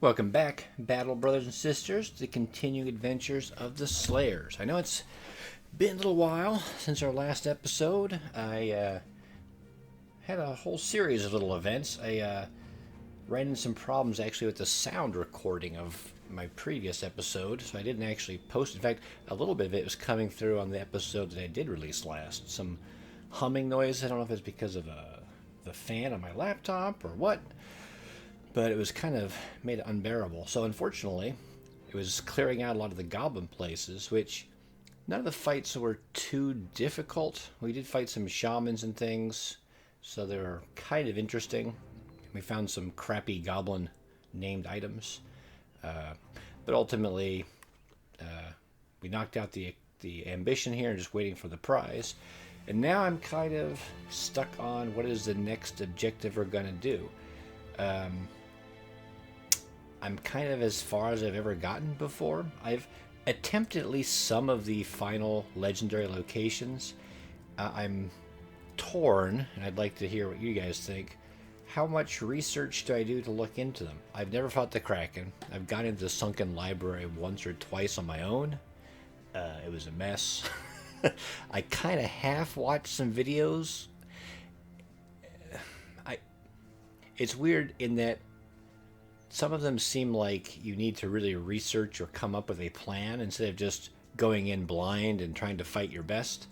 Welcome back, Battle Brothers and Sisters, to the continuing adventures of the Slayers. I know it's been a little while since our last episode. I had a whole series of little events. I ran into some problems actually with the sound recording of my previous episode, so I didn't actually post. In fact, a little bit of it was coming through on the episode that I did release last. Some humming noise. I don't know if it's because of the fan on my laptop or what, but it was kind of made it unbearable. So unfortunately, it was clearing out a lot of the goblin places, which none of the fights were too difficult. We did fight some shamans and things, so they were kind of interesting. We found some crappy goblin named items, but ultimately we knocked out the ambition here and just waiting for the prize. And now I'm kind of stuck on what is the next objective we're going to do. I'm kind of as far as I've ever gotten before. I've attempted at least some of the final legendary locations. I'm torn, and I'd like to hear what you guys think. How much research do I do to look into them? I've never fought the Kraken. I've gone into the Sunken Library once or twice on my own. It was a mess. I kind of half watched some videos. It's weird in that some of them seem like you need to really research or come up with a plan instead of just going in blind and trying to fight your best.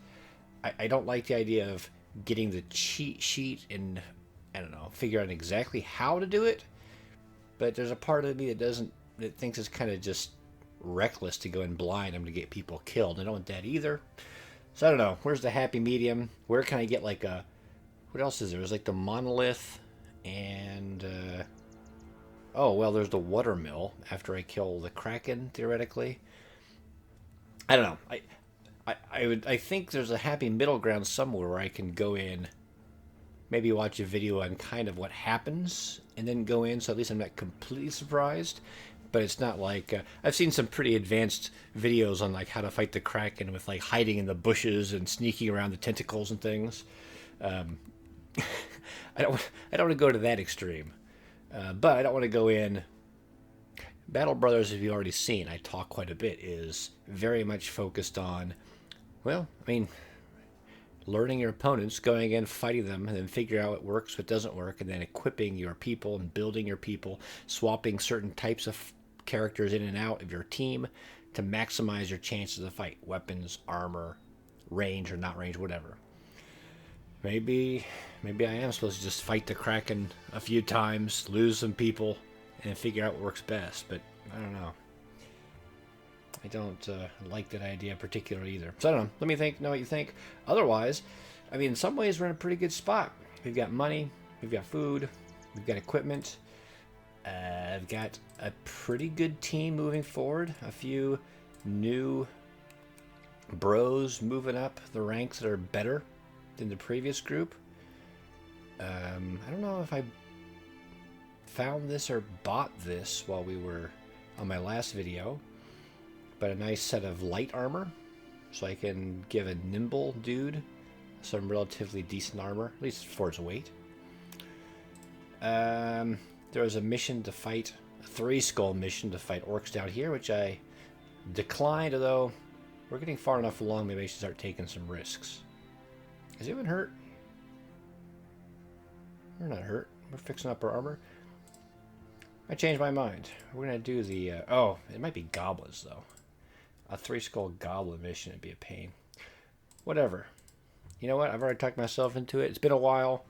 I don't like the idea of getting the cheat sheet and, I don't know, figure out exactly how to do it. But there's a part of me that thinks it's kind of just reckless to go in blind. I'm going to get people killed. I don't want that either. So I don't know. Where's the happy medium? Where can I get like a... What else is there? There's like the monolith and... Oh, well, there's the watermill after I kill the Kraken, theoretically. I don't know. I think there's a happy middle ground somewhere where I can go in, maybe watch a video on kind of what happens, and then go in, so at least I'm not completely surprised. But it's not like... I've seen some pretty advanced videos on like how to fight the Kraken with like hiding in the bushes and sneaking around the tentacles and things. I don't want to go to that extreme. But I don't want to go in. Battle Brothers, as you've already seen, I talk quite a bit, is very much focused on, well, I mean, learning your opponents, going in, fighting them, and then figure out what works, what doesn't work, and then equipping your people and building your people, swapping certain types of characters in and out of your team to maximize your chances of fight. Weapons, armor, range or not range, whatever. Maybe I am supposed to just fight the Kraken a few times, lose some people, and figure out what works best. But I don't know. I don't like that idea particularly either. So I don't know. Let me know what you think. Otherwise, I mean, in some ways we're in a pretty good spot. We've got money, we've got food, we've got equipment. I've got a pretty good team moving forward. A few new bros moving up the ranks that are better than the previous group. I don't know if I found this or bought this while we were on my last video, but a nice set of light armor, so I can give a nimble dude some relatively decent armor, at least for its weight. There was a mission to fight, a 3-skull mission to fight orcs down here, which I declined, although we're getting far enough along, maybe I should start taking some risks. Is anyone hurt? We're not hurt. We're fixing up our armor. I changed my mind. We're going to do the... oh, it might be goblins, though. A 3-skull goblin mission would be a pain. Whatever. You know what? I've already talked myself into it. It's been a while.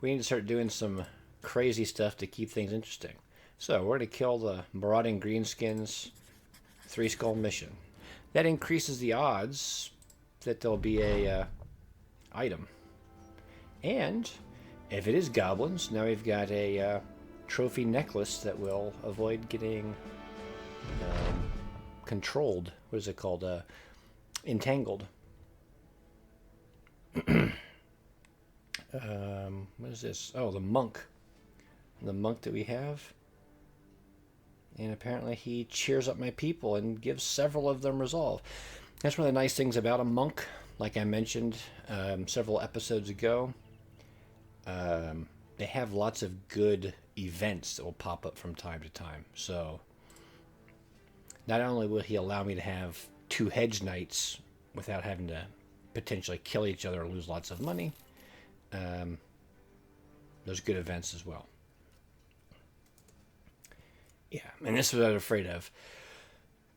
We need to start doing some crazy stuff to keep things interesting. So, we're going to kill the marauding greenskins 3-skull mission. That increases the odds that there'll be a... item. And if it is goblins, now we've got a trophy necklace that will avoid getting controlled. What is it called? Entangled. What is this? Oh, the monk. The monk that we have. And apparently he cheers up my people and gives several of them resolve. That's one of the nice things about a monk. Like I mentioned several episodes ago, they have lots of good events that will pop up from time to time. So not only will he allow me to have 2 hedge knights without having to potentially kill each other or lose lots of money, there's good events as well. Yeah, and this is what I was afraid of.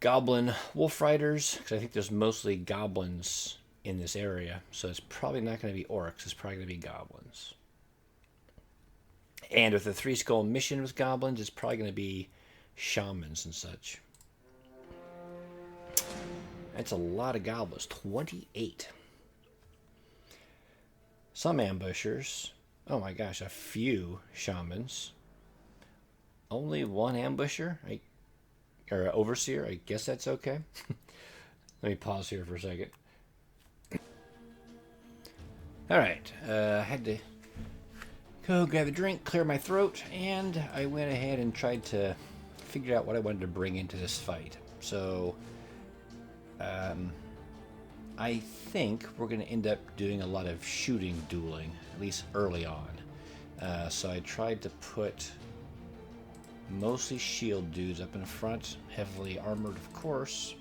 Goblin wolf riders, because I think there's mostly goblins in this area, so it's probably not going to be orcs, it's probably going to be goblins. And with the 3 skull mission with goblins, it's probably going to be shamans and such. That's a lot of goblins, 28. Some ambushers. Oh my gosh, a few shamans. Only 1 ambusher? Or overseer? I guess that's okay. Let me pause here for a second. Alright, I had to go grab a drink, clear my throat, and I went ahead and tried to figure out what I wanted to bring into this fight. So, I think we're going to end up doing a lot of shooting dueling, at least early on. So I tried to put mostly shield dudes up in front, heavily armored, of course.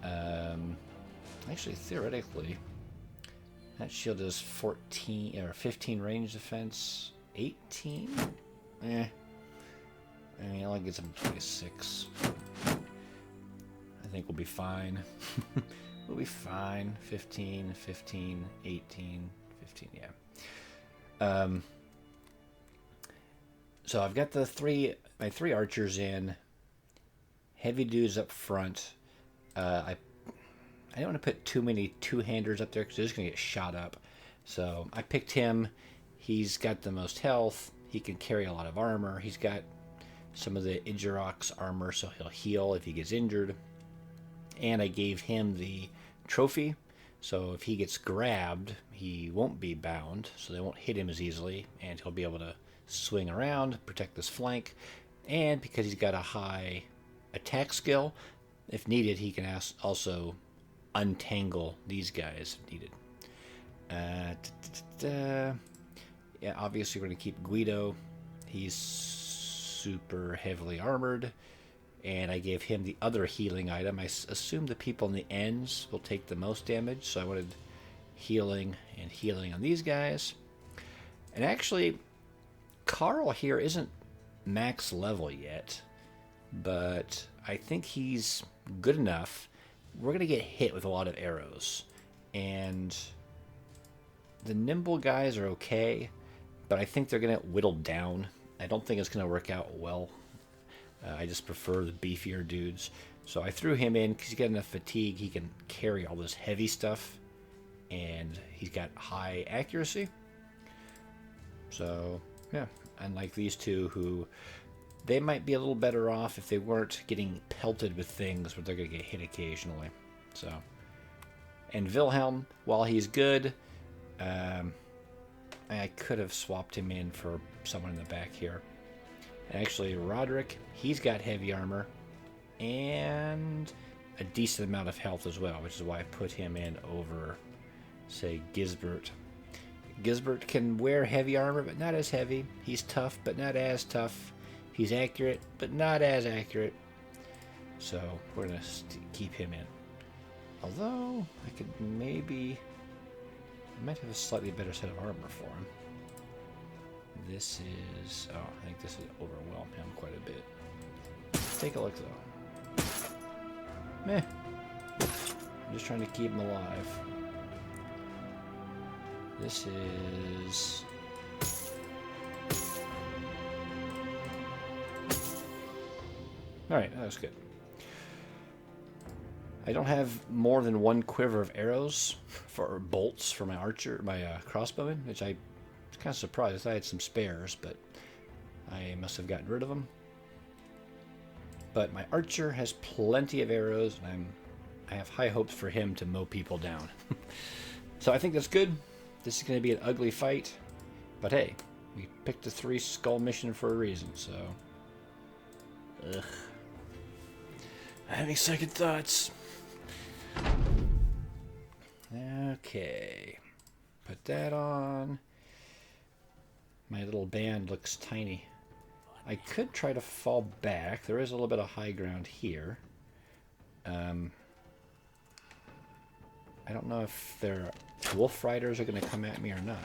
Actually, theoretically, that shield does 14 or 15 range defense. 18? I mean, it only gets up to 26. I think we'll be fine. We'll be fine. 15, 15, 18, 15, yeah. So I've got my 3 archers in. Heavy dudes up front. I don't want to put too many 2-handers up there because they're just going to get shot up. So I picked him. He's got the most health. He can carry a lot of armor. He's got some of the Idjarok's armor, so he'll heal if he gets injured. And I gave him the trophy, so if he gets grabbed, he won't be bound, so they won't hit him as easily, and he'll be able to swing around, protect this flank. And because he's got a high attack skill, if needed, he can also untangle these guys if needed. Yeah, obviously we're going to keep Guido. He's super heavily armored. And I gave him the other healing item. I assume the people in the ends will take the most damage, so I wanted healing and healing on these guys. And actually, Carl here isn't max level yet, but I think he's good enough. We're going to get hit with a lot of arrows, and the nimble guys are okay, but I think they're going to get whittled down. I don't think it's going to work out well. I just prefer the beefier dudes. So I threw him in because he's got enough fatigue. He can carry all this heavy stuff. And he's got high accuracy. So, yeah. Unlike these two who... They might be a little better off if they weren't getting pelted with things where they're going to get hit occasionally. So... And Wilhelm, while he's good... I could have swapped him in for someone in the back here. Actually, Roderick, he's got heavy armor and a decent amount of health as well, which is why I put him in over, say, Gisbert. Gisbert can wear heavy armor, but not as heavy. He's tough, but not as tough. He's accurate, but not as accurate. So we're going to keep him in. Although, I could maybe... I might have a slightly better set of armor for him. This is... Oh, I think this would overwhelm him quite a bit. Take a look, though. Meh. I'm just trying to keep him alive. This is... Alright, that was good. I don't have more than 1 quiver of arrows for bolts for my archer, my crossbowman, which I was kind of surprised. I had some spares, but I must have gotten rid of them. But my archer has plenty of arrows, and I have high hopes for him to mow people down. So I think that's good. This is going to be an ugly fight, but hey, we picked a 3 skull mission for a reason, so... Ugh. I'm having second thoughts. Okay, put that on. My little band looks tiny. I could try to fall back. There is a little bit of high ground here. I don't know if their wolf riders are going to come at me or not.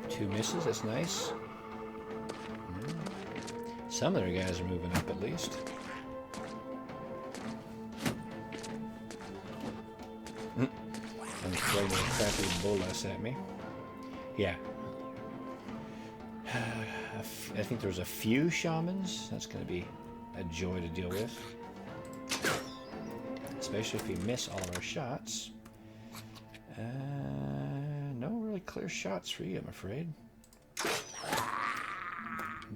Two misses, that's nice. Some of their guys are moving up at least. And throwing a crappy bolas at me. Yeah. I think there was a few shamans. That's going to be a joy to deal with. Especially if we miss all of our shots. No really clear shots for you, I'm afraid.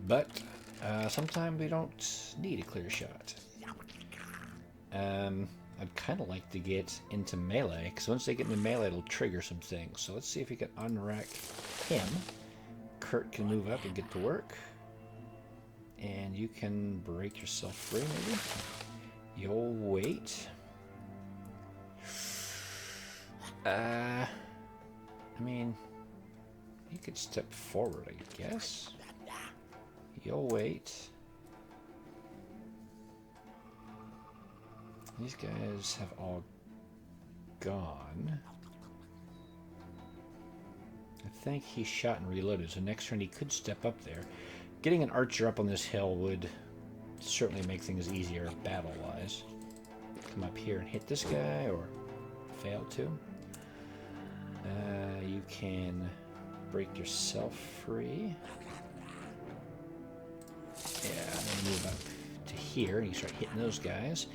But sometimes we don't need a clear shot. I'd kind of like to get into melee, because once they get into melee, it'll trigger some things. So let's see if we can unrack him. Kurt can move up and get to work. And you can break yourself free, maybe? You'll wait. I mean, you could step forward, I guess. You'll wait. These guys have all gone. I think he shot and reloaded, so next turn he could step up there. Getting an archer up on this hill would certainly make things easier battle-wise. Come up here and hit this guy, or fail to. You can break yourself free. Yeah, I'm going to move up to here, and you start hitting those guys.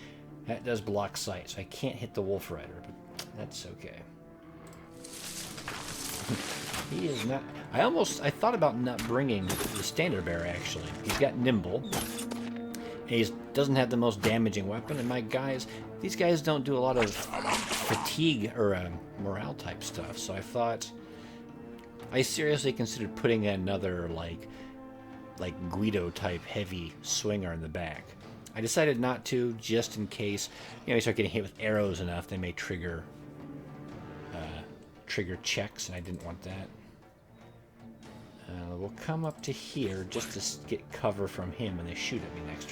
That does block sight, so I can't hit the Wolf Rider, but that's okay. He is not... I thought about not bringing the Standard Bearer, actually. He's got Nimble. He doesn't have the most damaging weapon, and my guys... These guys don't do a lot of fatigue or morale type stuff, so I thought... I seriously considered putting another, like Guido type heavy swinger in the back. I decided not to, just in case, you start getting hit with arrows enough, they may trigger checks, and I didn't want that. We'll come up to here just to get cover from him when they shoot at me next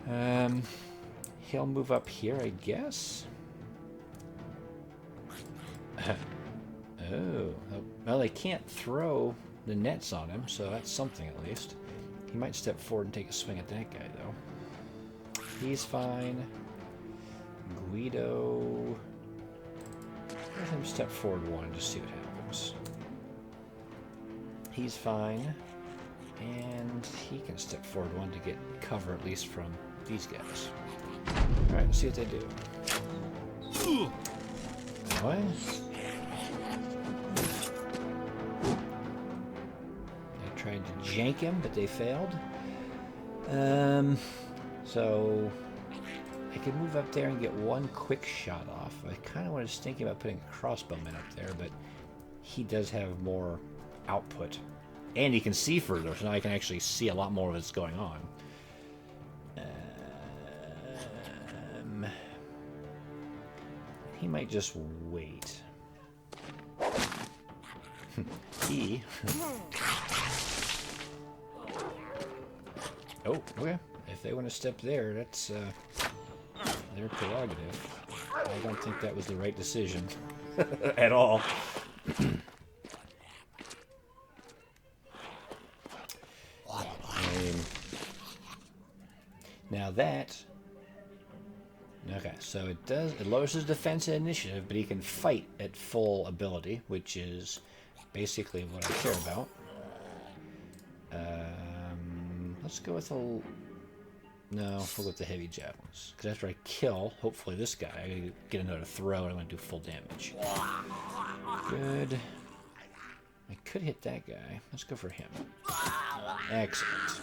turn. He'll move up here, I guess. Oh, well, they can't throw the nets on him, so that's something at least. He might step forward and take a swing at that guy, though. He's fine. Guido... Let him step forward one and just see what happens. He's fine. And he can step forward one to get cover, at least from these guys. Alright, let's see what they do. What? I tried to jank him, but they failed. So I could move up there and get one quick shot off. I kind of was thinking about putting a crossbowman up there, but he does have more output. And he can see further, so now I can actually see a lot more of what's going on. He might just wait. He... Oh, okay. If they want to step there, that's their prerogative. I don't think that was the right decision at all. Now that... Okay, so it lowers his defense and initiative, but he can fight at full ability, which is basically what I care about. Let's go with no, we'll go with the heavy javelins. Because after I kill, hopefully this guy, I get another throw and I'm going to do full damage. Good. I could hit that guy. Let's go for him. Excellent.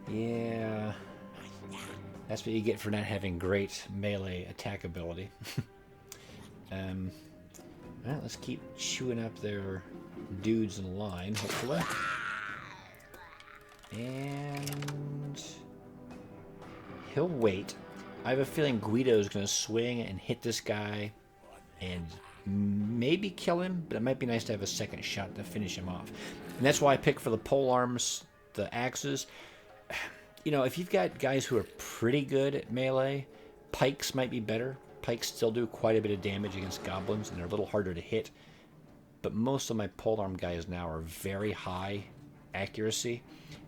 Yeah. That's what you get for not having great melee attack ability. Well, let's keep chewing up their dudes in line, hopefully. And he'll wait. I have a feeling Guido's going to swing and hit this guy and maybe kill him, but it might be nice to have a second shot to finish him off. And that's why I pick for the pole arms, the axes. You know, if you've got guys who are pretty good at melee, pikes might be better. Pikes still do quite a bit of damage against goblins, and they're a little harder to hit. But most of my polearm guys now are very high accuracy,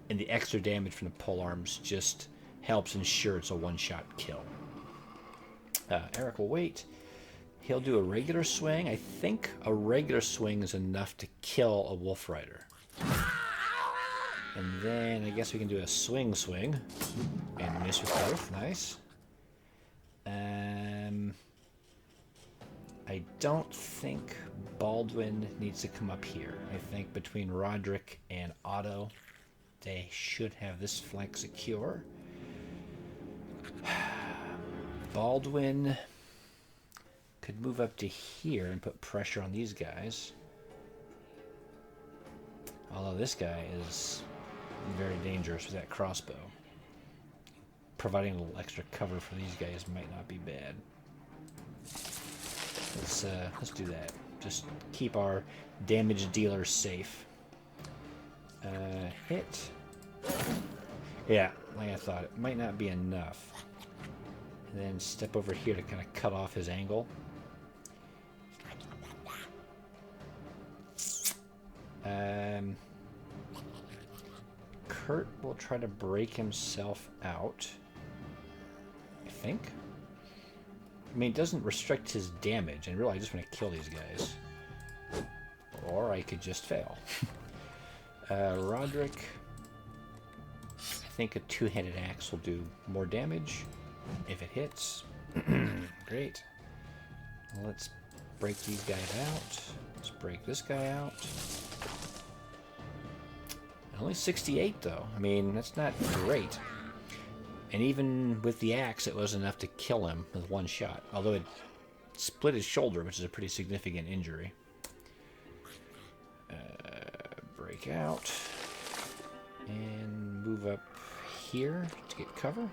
and the extra damage from the polearms just helps ensure it's a one-shot kill. Eric will wait. He'll do a regular swing. I think a regular swing is enough to kill a wolf rider. And then I guess we can do a swing and miss with both. Nice. I don't think Baldwin needs to come up here. I think between Roderick and Otto, they should have this flank secure. Baldwin could move up to here and put pressure on these guys. Although this guy is very dangerous with that crossbow. Providing a little extra cover for these guys might not be bad. Let's do that. Just keep our damage dealers safe. Hit. Yeah, like I thought, it might not be enough. And then step over here to kind of cut off his angle. Kurt will try to break himself out, I think. I mean, it doesn't restrict his damage, and really I just want to kill these guys. Or I could just fail. Roderick, I think a two-handed axe will do more damage if it hits. Great. Let's break these guys out. Let's break this guy out. Only 68 though. I mean, that's not great. And even with the axe, it was enough to kill him with one shot. Although it split his shoulder, which is a pretty significant injury. Break out. And move up here to get cover.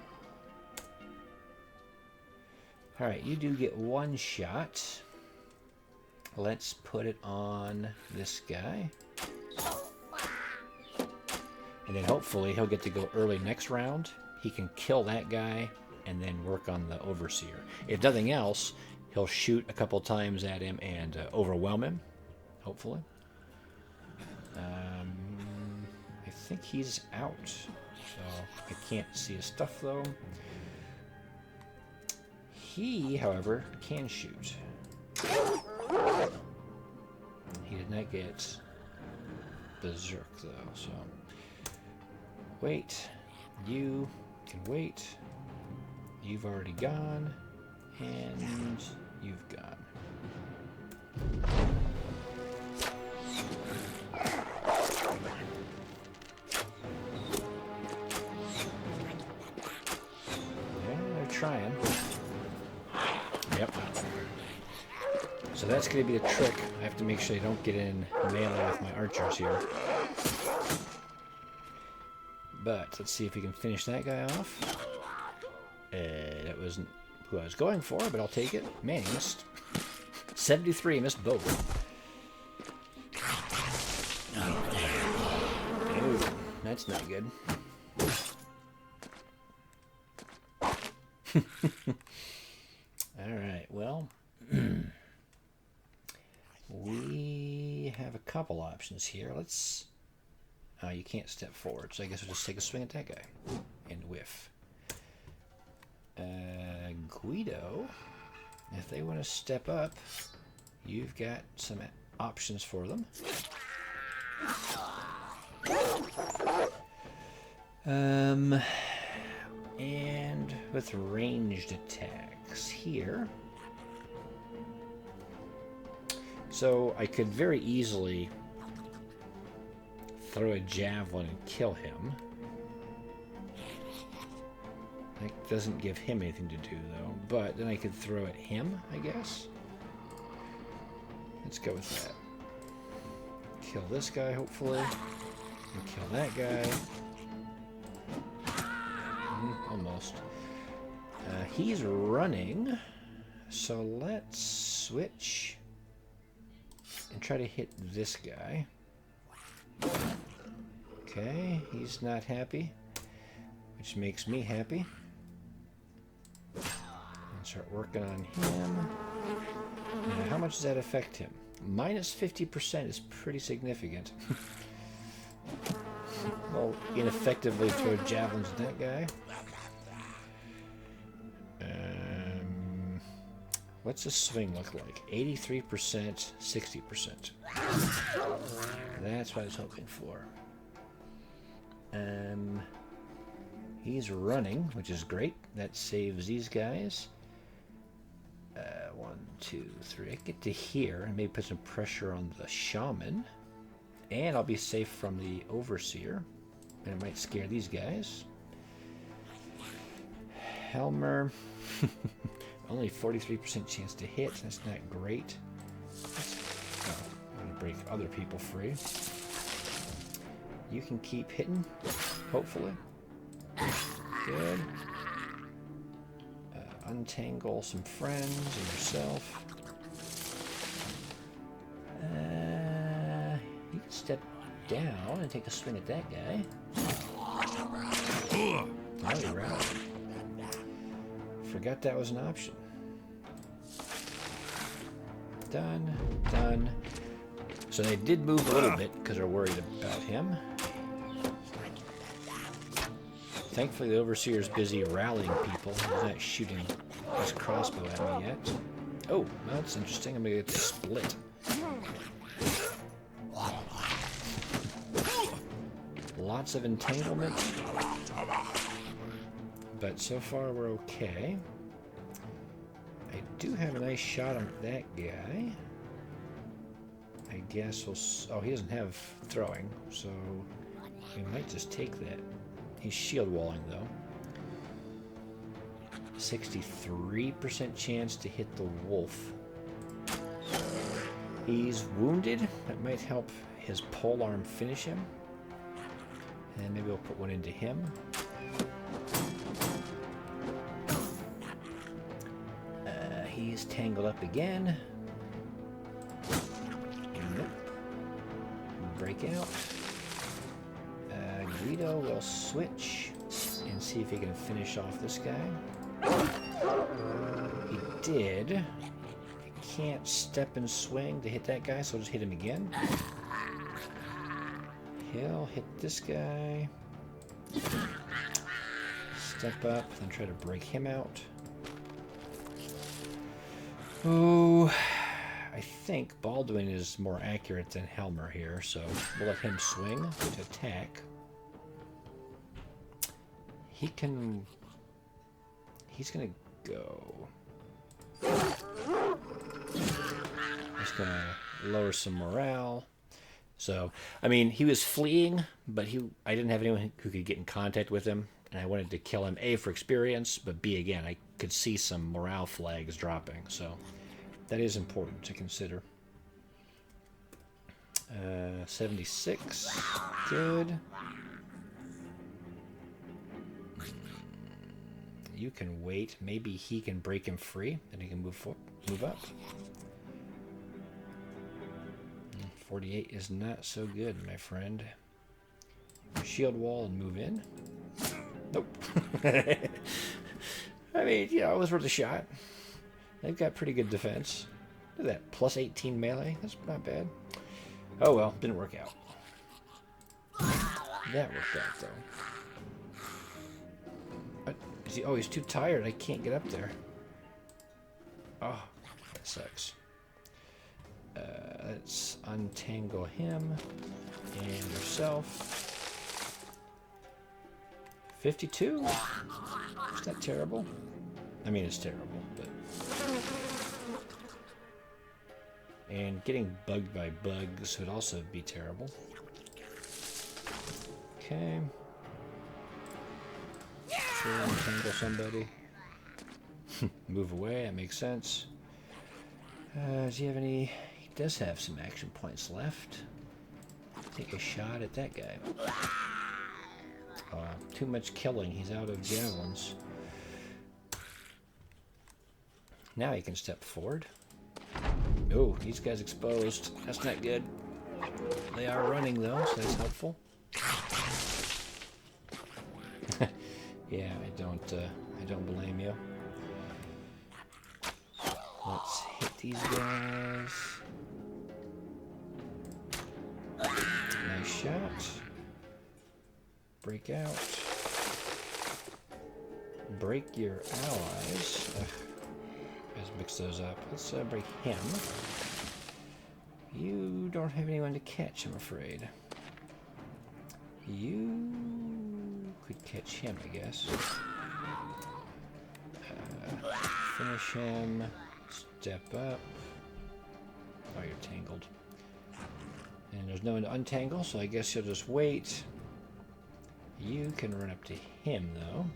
Alright, you do get one shot. Let's put it on this guy. And then hopefully he'll get to go early next round. He can kill that guy and then work on the overseer. If nothing else, he'll shoot a couple times at him and overwhelm him, hopefully. I think he's out, so I can't see his stuff though. He, however, can shoot. He did not get berserk though, so wait. You can wait. You've already gone, and you've gone. Yeah, they're trying. Yep. So that's going to be the trick. I have to make sure they don't get in melee with my archers here. But let's see if we can finish that guy off. That wasn't who I was going for, but I'll take it. Man, he missed. 73, missed both. Ooh, that's not good. Alright, well, we have a couple options here. Let's... you can't step forward, so I guess we'll just take a swing at that guy and whiff. Guido, if they want to step up, you've got some options for them. And with ranged attacks here. So I could very easily throw a javelin and kill him. That doesn't give him anything to do, though. But then I could throw at him, I guess. Let's go with that. Kill this guy, hopefully. And kill that guy. almost. He's running, so let's switch and try to hit this guy. Okay, he's not happy, which makes me happy. And start working on him. Now, how much does that affect him? Minus 50% is pretty significant. Well, ineffectively throw javelins at that guy. What's the swing look like? 83%, 60%. That's what I was hoping for. He's running, which is great. That saves these guys. 1, 2, 3. I get to here and maybe put some pressure on the shaman. And I'll be safe from the overseer. And it might scare these guys. Helmer. Only 43% chance to hit. That's not great. Oh, I'm going to break other people free. You can keep hitting, hopefully. Good. Untangle some friends and yourself. You can step down and take a swing at that guy. Oh, you're right. Forgot that was an option. Done. Done. So they did move a little bit because they're worried about him. Thankfully, the Overseer's busy rallying people. He's not shooting his crossbow at me yet. Oh, that's interesting. I'm going to get to split. Lots of entanglement. But so far, we're okay. I do have a nice shot on that guy. I guess we'll... Oh, he doesn't have throwing, so we might just take that. He's shield walling, though. 63% chance to hit the wolf. He's wounded. That might help his polearm finish him. And maybe we'll put one into him. He's tangled up again. Nope. Break out. Guido will switch and see if he can finish off this guy. He did. He can't step and swing to hit that guy, so I'll just hit him again. He'll hit this guy. Step up, then try to break him out. Oh, I think Baldwin is more accurate than Helmer here, so we'll let him swing to attack. He's gonna go. He's gonna lower some morale. So, I mean, he was fleeing, but I didn't have anyone who could get in contact with him, and I wanted to kill him, A, for experience, but B, again, I could see some morale flags dropping, so that is important to consider. 76, good. You can wait. Maybe he can break him free, then he can move up. 48 is not so good, my friend. Shield wall and move in. Nope. I mean, you know, it was worth a shot. They've got pretty good defense. Look at that, plus 18 melee. That's not bad. Oh well, didn't work out. That worked out, though. What? Is he? Oh, he's too tired. I can't get up there. Oh, that sucks. Let's untangle him and yourself. 52? It's not terrible. I mean, it's terrible, but... And getting bugged by bugs would also be terrible. Okay. Sure, untangle somebody. Move away, that makes sense. Does he have any... He does have some action points left. Take a shot at that guy. too much killing. He's out of javelins. Now he can step forward. Oh, these guys exposed. That's not good. They are running though, so that's helpful. Yeah, I don't blame you. Let's hit these guys. Nice shot. Break out. Break your allies. Let's mix those up. Let's break him. You don't have anyone to catch, I'm afraid. You could catch him, I guess. Finish him. Step up. Oh, you're tangled. And there's no one to untangle, so I guess you'll just wait. You can run up to him, though.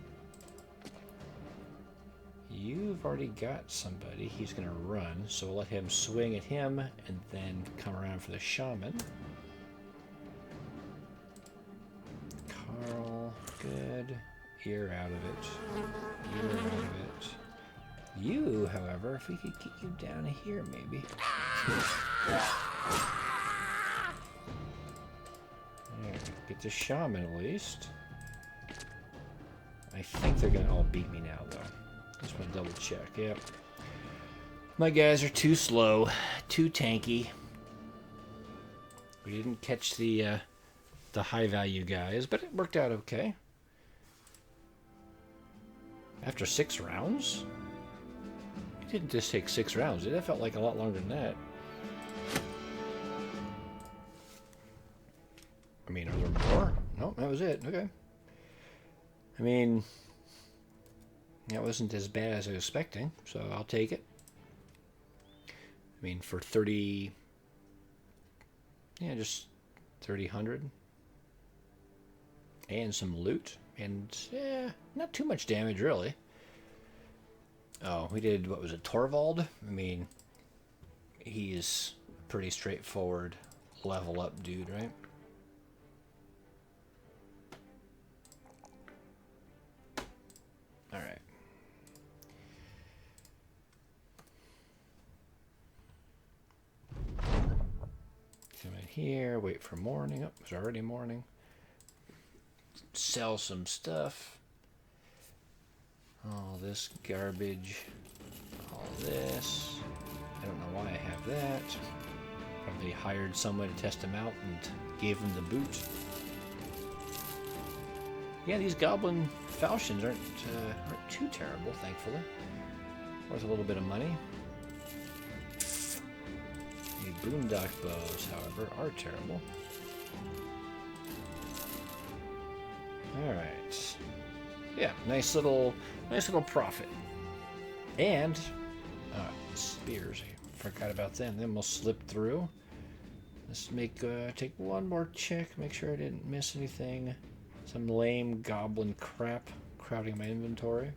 You've already got somebody. He's going to run, so we'll let him swing at him and then come around for the shaman. Carl, good. You're out of it. You're out of it. You, however, if we could get you down here, maybe. There, get the shaman at least. I think they're going to all beat me now, though. Just want to double check. Yep. My guys are too slow, too tanky. We didn't catch the high value guys, but it worked out okay. After 6 rounds? It didn't just take 6 rounds. It felt like a lot longer than that. I mean, are there more? No, that was it. Okay. I mean, that wasn't as bad as I was expecting, so I'll take it. I mean, for 30... Yeah, just 3,000. And some loot. And, yeah, not too much damage, really. Oh, we did, what was it, Torvald? I mean, he's a pretty straightforward level up dude, right? Alright. Come in here, wait for morning. Oh, it's already morning. Sell some stuff. All this garbage. All this. I don't know why I have that. Probably hired someone to test him out and gave him the boot. Yeah, these goblin falchions aren't too terrible, thankfully. Worth a little bit of money. The boondock bows, however, are terrible. Alright. Yeah, nice little profit. And spears. I forgot about them. Then we'll slip through. Let's take one more check, make sure I didn't miss anything. Some lame goblin crap crowding my inventory.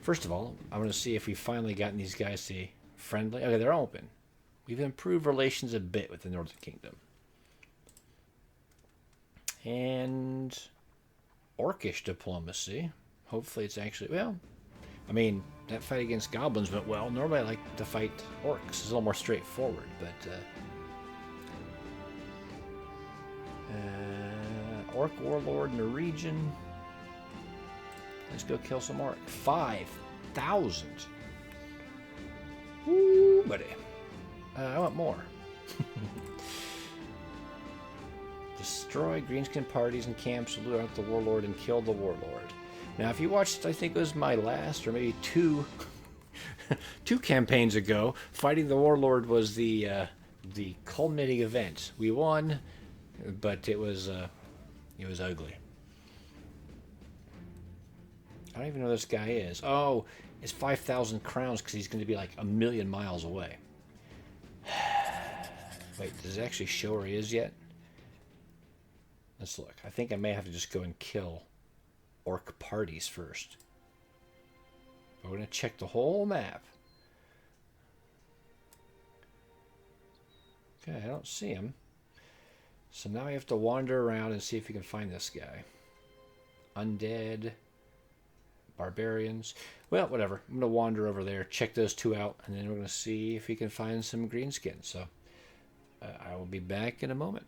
First of all, I want to see if we've finally gotten these guys to be friendly. Okay, they're open. We've improved relations a bit with the Northern Kingdom. And orcish diplomacy. Hopefully it's actually, well, I mean, that fight against goblins went well. Normally I like to fight orcs. It's a little more straightforward, but orc warlord in the region. Let's go kill some orc. 5,000. Woo, buddy. I want more. Destroy greenskin parties and camps, loot out the warlord, and kill the warlord. Now, if you watched, I think it was my last, or maybe two campaigns ago, fighting the warlord was the culminating event. We won, but it was ugly. I don't even know who this guy is. Oh, it's 5,000 crowns because he's going to be like 1,000,000 miles away. Wait, does it actually show where he is yet? Let's look. I think I may have to just go and kill orc parties first. We're going to check the whole map. Okay, I don't see him. So now we have to wander around and see if we can find this guy. Undead. Barbarians. Well, whatever. I'm going to wander over there, check those two out, and then we're going to see if we can find some greenskin. So I will be back in a moment.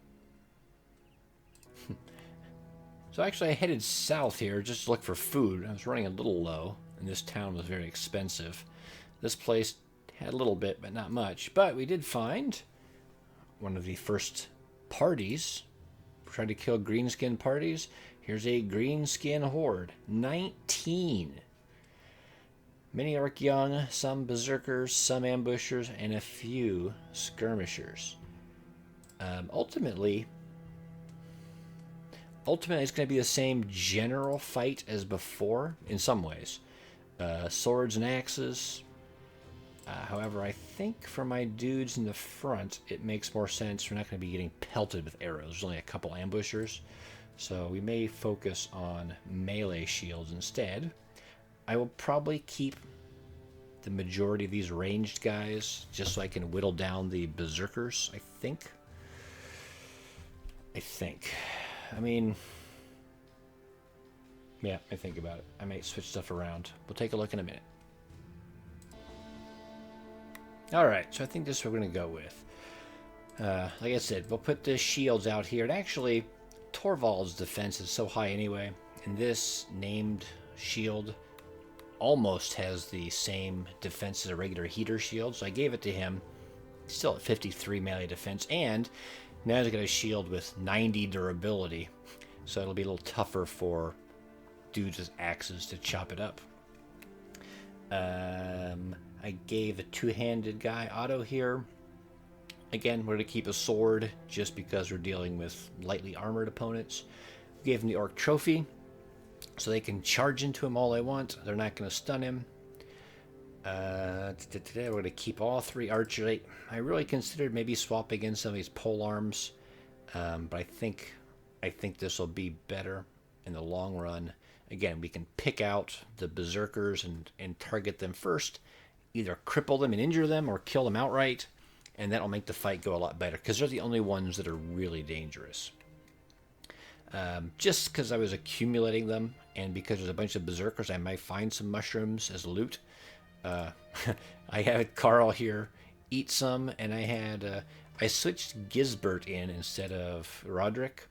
So actually I headed south here just to look for food. I was running a little low, and this town was very expensive. This place had a little bit, but not much. But we did find one of the first parties. Tried to kill greenskin parties. Here's a greenskin horde. 19. Many orc young, some berserkers, some ambushers, and a few skirmishers. Ultimately, it's going to be the same general fight as before in some ways. Swords and axes. However, I think for my dudes in the front, it makes more sense. We're not going to be getting pelted with arrows. There's only a couple ambushers. So we may focus on melee shields instead. I will probably keep the majority of these ranged guys just so I can whittle down the berserkers, I think. I mean, yeah, I think about it. I might switch stuff around. We'll take a look in a minute. Alright, so I think this is what we're going to go with. Like I said, we'll put the shields out here. And actually, Torvald's defense is so high anyway. And this named shield almost has the same defense as a regular heater shield. So I gave it to him. Still at 53 melee defense. And now he's got a shield with 90 durability. So it'll be a little tougher for dudes with axes to chop it up. I gave a two-handed guy auto here. Again, we're going to keep a sword just because we're dealing with lightly armored opponents. We gave him the orc trophy so they can charge into him all they want. They're not going to stun him. Today we're going to keep all three archery. I really considered maybe swapping in some of these pole arms, but I think this will be better in the long run. Again, we can pick out the berserkers and target them first, either cripple them and injure them or kill them outright, and that'll make the fight go a lot better because they're the only ones that are really dangerous. Just because I was accumulating them and because there's a bunch of berserkers, I might find some mushrooms as loot. I had Carl here eat some, and I switched Gisbert in instead of Roderick.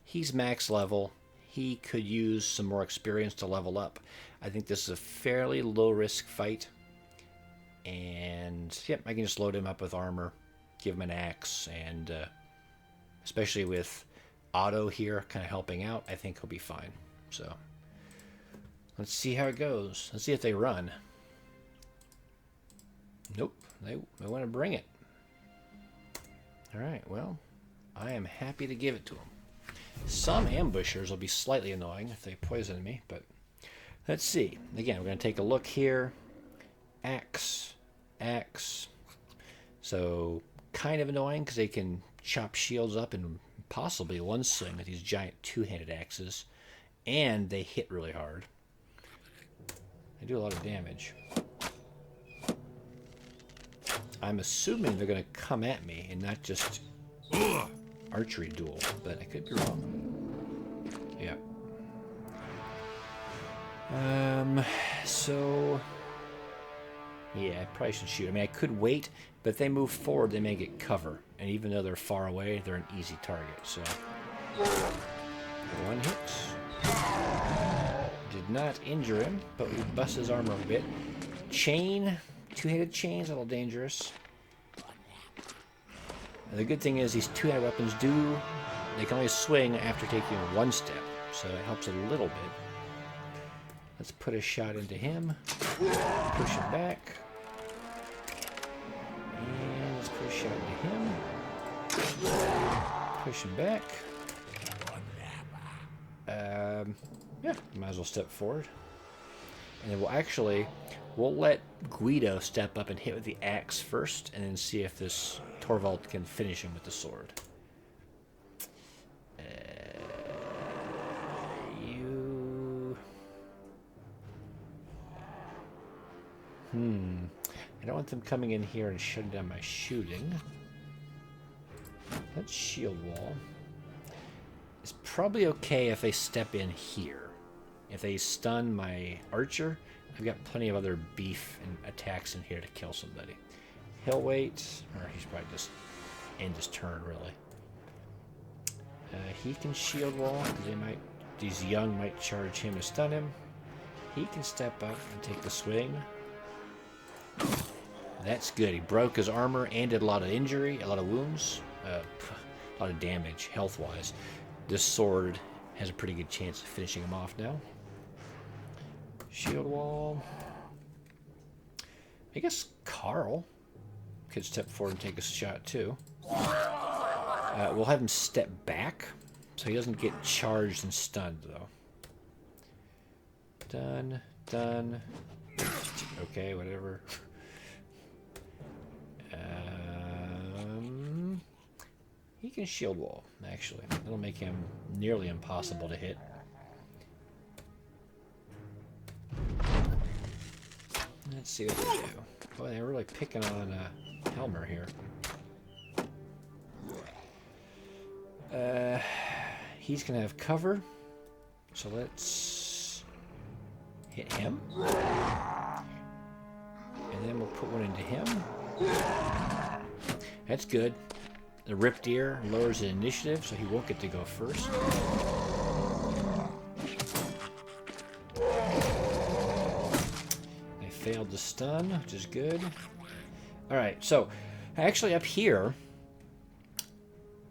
He's max level. He could use some more experience to level up. I think this is a fairly low-risk fight. And, yep, I can just load him up with armor, give him an axe, and especially with Otto here kind of helping out, I think he'll be fine. So, let's see how it goes. Let's see if they run. Nope, they want to bring it. Alright, well, I am happy to give it to them. Some ambushers will be slightly annoying if they poison me, but let's see. Again, we're going to take a look here. Axe. So, kind of annoying because they can chop shields up in possibly one swing with these giant two-handed axes. And they hit really hard. They do a lot of damage. I'm assuming they're going to come at me and not just archery duel, but I could be wrong. Yeah. So yeah, I probably should shoot. I mean, I could wait, but if they move forward, they may get cover. And even though they're far away, they're an easy target. So one hit. Did not injure him, but we bust his armor a bit. Chain. Two-handed chain's a little dangerous. And the good thing is these two-handed weapons they can only swing after taking one step, so it helps a little bit. Let's put a shot into him. Push him back. And let's put a shot into him. Push him back. Yeah, might as well step forward. And then we'll let Guido step up and hit with the axe first, and then see if this Torvald can finish him with the sword. I don't want them coming in here and shutting down my shooting. Let's shield wall. It's probably okay if they step in here. If they stun my archer, I've got plenty of other beef and attacks in here to kill somebody. He'll wait, or he's probably just end his turn, really. He can shield wall, because these young might charge him and stun him. He can step up and take the swing. That's good. He broke his armor and did a lot of injury, a lot of wounds, a lot of damage, health-wise. This sword has a pretty good chance of finishing him off now. Shield wall. I guess Carl could step forward and take a shot, too. We'll have him step back, so he doesn't get charged and stunned, though. Done. Done. Okay, whatever. He can shield wall, actually. That'll make him nearly impossible to hit. Let's see what they do. Boy, they're really picking on Helmer here. He's going to have cover. So let's hit him. And then we'll put one into him. That's good. The ripped ear lowers the initiative, so he won't get to go first. They failed the stun, which is good. Alright, so actually up here,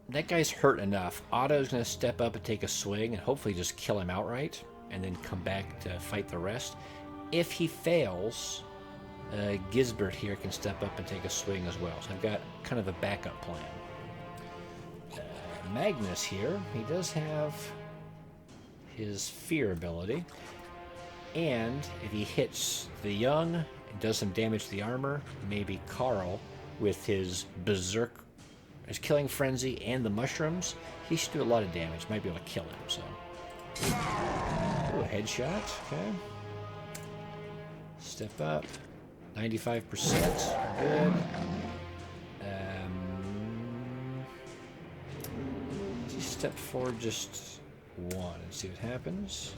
that guy's hurt enough. Otto's going to step up and take a swing and hopefully just kill him outright and then come back to fight the rest. If he fails, Gisbert here can step up and take a swing as well. So I've got kind of a backup plan. Magnus here, he does have his fear ability. And if he hits the young and does some damage to the armor, maybe Carl with his berserk, his killing frenzy and the mushrooms, he should do a lot of damage. Might be able to kill him, so. Ooh, a headshot, okay. Step up. 95%, good. Step forward just one and see what happens.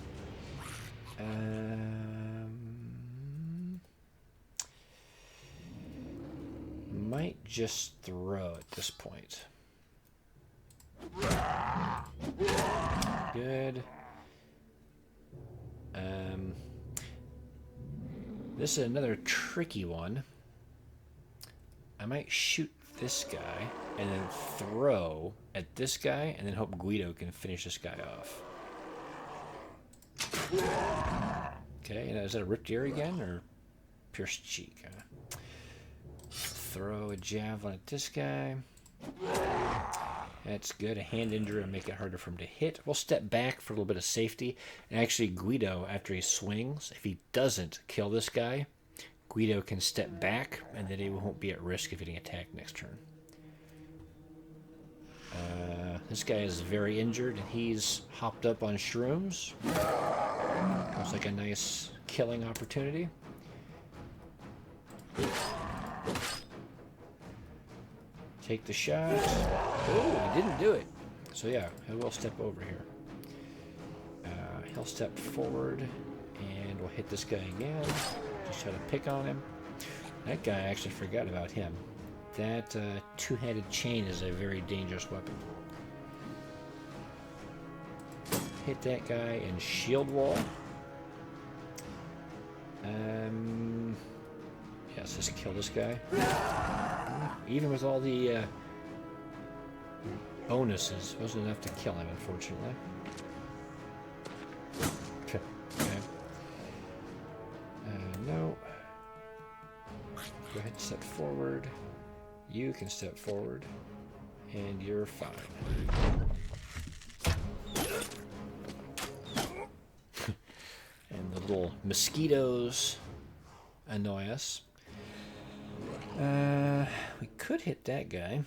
Might just throw at this point. Good. This is another tricky one. I might shoot this guy and then throw at this guy and then hope Guido can finish this guy off. Okay, is that a ripped ear again or pierced cheek? Throw a javelin at this guy. That's good. A hand injury will make it harder for him to hit. We'll step back for a little bit of safety. And actually, Guido, after he swings, if he doesn't kill this guy, Guido can step back, and then he won't be at risk of getting attacked next turn. This guy is very injured, and he's hopped up on shrooms. Looks like a nice killing opportunity. Take the shot. Oh, he didn't do it. So yeah, he will step over here. He'll step forward, and we'll hit this guy again. Just try to pick on him. That guy, I actually forgot about him. That two-handed chain is a very dangerous weapon. Hit that guy and shield wall. Yes, let's kill this guy. Even with all the bonuses, wasn't enough to kill him, unfortunately. Okay. No. Go ahead and step forward. You can step forward. And you're fine. And the little mosquitoes annoy us. We could hit that guy.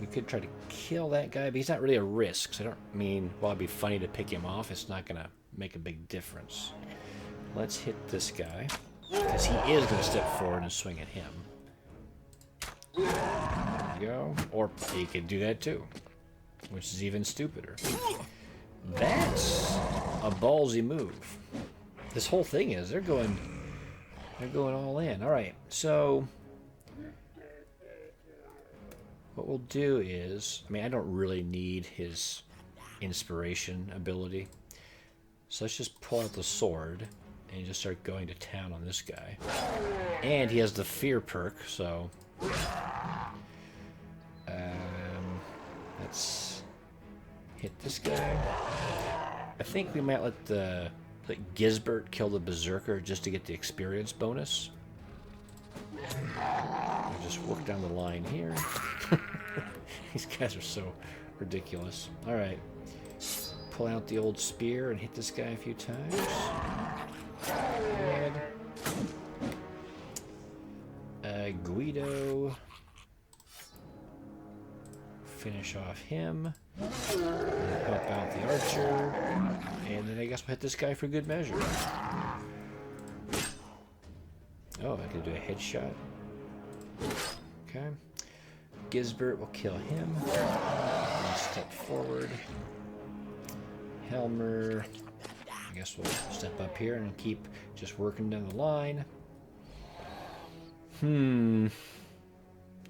We could try to kill that guy, but he's not really a risk. So I don't mean, while it'd be funny to pick him off, it's not going to make a big difference. Let's hit this guy, because he is going to step forward and swing at him. There we go. Or he could do that too. which is even stupider. That's a ballsy move. This whole thing is they're going all in. All right, so what we'll do is, I mean, I don't really need his inspiration ability, so let's just pull out the sword and just start going to town on this guy. And he has the fear perk, so let's hit this guy. I think we might let Gisbert kill the berserker just to get the experience bonus. We'll just work down the line here. These guys are so ridiculous. All right, pull out the old spear and hit this guy a few times. And Guido, finish off him. And help out the archer, and then I guess we'll hit this guy for good measure. Oh, I could do a headshot. Okay. Gisbert will kill him. One step forward. Helmer, I guess we'll step up here and keep just working down the line.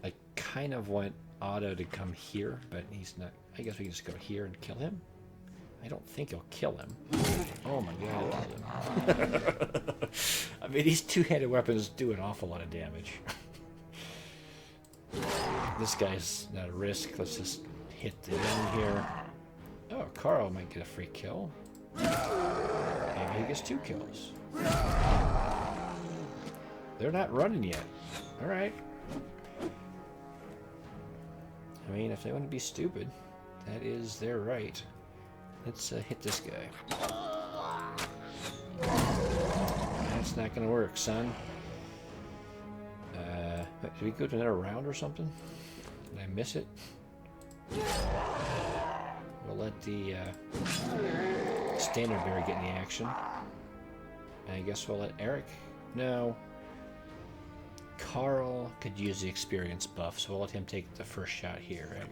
I kind of want Otto to come here, but he's not. I guess we can just go here and kill him. I don't think he'll kill him. Oh my god, it killed him. I mean, these two-handed weapons do an awful lot of damage. This guy's not a risk. Let's just hit the end here. Oh, Carl might get a free kill. Maybe he gets 2 kills. They're not running yet. Alright. I mean, if they want to be stupid, that is their right. Let's hit this guy. That's not going to work, son. Did we go to another round or something? Did I miss it? We'll let the standard bearer get in the action. And I guess we'll let Eric. No. Carl could use the experience buff, so we'll let him take the first shot here, right?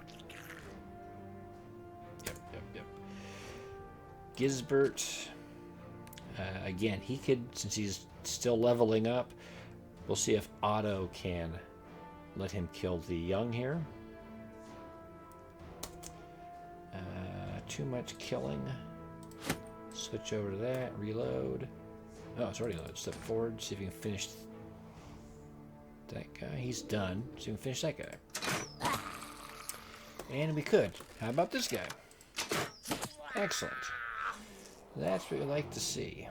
Yep. Gisbert. Again, he could, since he's still leveling up, we'll see if Otto can let him kill the young here. Too much killing. Switch over to that. Reload. Oh, it's already loaded. Step forward. See if you can finish that guy. He's done. So you can finish that guy. And we could. How about this guy? Excellent. That's what we like to see.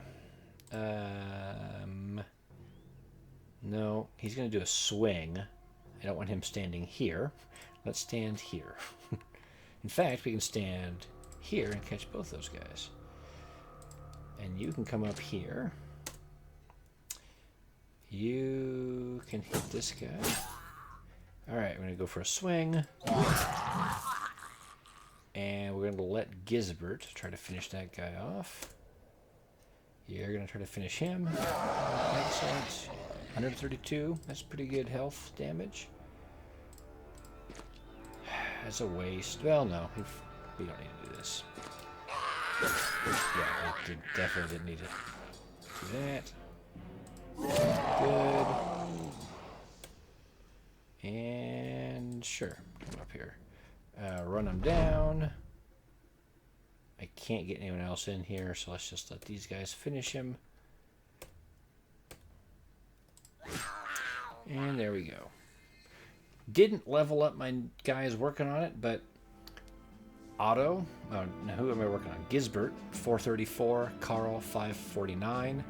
No, he's going to do a swing. I don't want him standing here. Let's stand here. In fact, we can stand here and catch both those guys. And you can come up here. You can hit this guy. Alright, we're going to go for a swing. And we're going to let Gisbert try to finish that guy off. You're going to try to finish him. Excellent. 132. That's pretty good health damage. That's a waste. Well, no. We don't need to do this. Yeah, it definitely didn't need to do that. Good. And sure. Come up here. Run them down. I can't get anyone else in here, so let's just let these guys finish him. And there we go. Didn't level up my guys working on it, but Otto, who am I working on? Gisbert, 434, Carl, 549.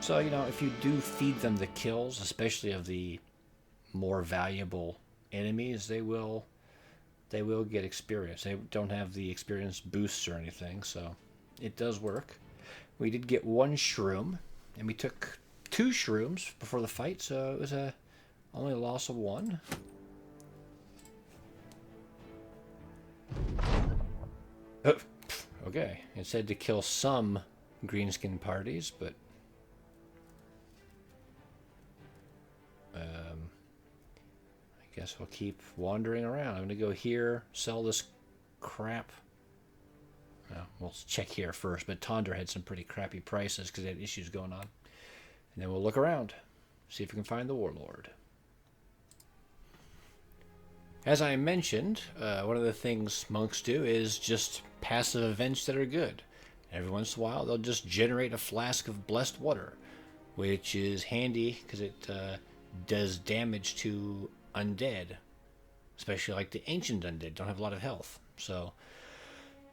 So, you know, if you do feed them the kills, especially of the more valuable enemies, they will get experience. They don't have the experience boosts or anything, so it does work. We did get 1 shroom, and we took 2 shrooms before the fight, so it was only a loss of 1. Oh, okay, it said to kill some greenskin parties, but I guess we'll keep wandering around. I'm going to go here, sell this crap. Well, we'll check here first, but Tondra had some pretty crappy prices because they had issues going on. And then we'll look around, see if we can find the Warlord. As I mentioned, one of the things monks do is just passive events that are good. Every once in a while, they'll just generate a flask of blessed water, which is handy because it does damage to undead, especially like the ancient undead don't have a lot of health. So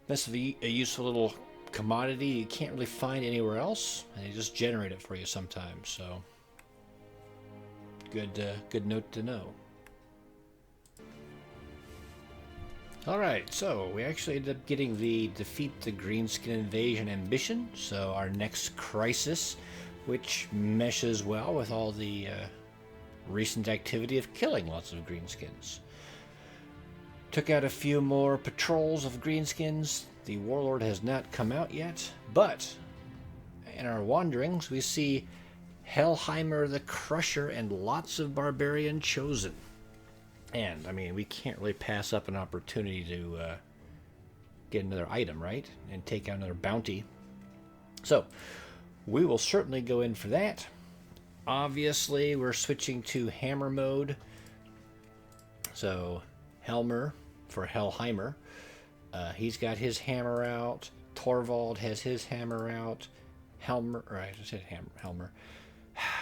that's a useful little commodity you can't really find anywhere else, and they just generate it for you sometimes. So good note to know. Alright, so we actually ended up getting the defeat the Greenskin invasion ambition, so our next crisis, which meshes well with all the recent activity of killing lots of Greenskins. Took out a few more patrols of Greenskins. The Warlord has not come out yet, but in our wanderings we see Hellheimer the Crusher and lots of Barbarian Chosen. And, I mean, we can't really pass up an opportunity to get another item, right? And take out another bounty. So, we will certainly go in for that. Obviously, we're switching to hammer mode. So, Helmer for Hellheimer. He's got his hammer out. Torvald has his hammer out. Helmer, right, I said Helmer.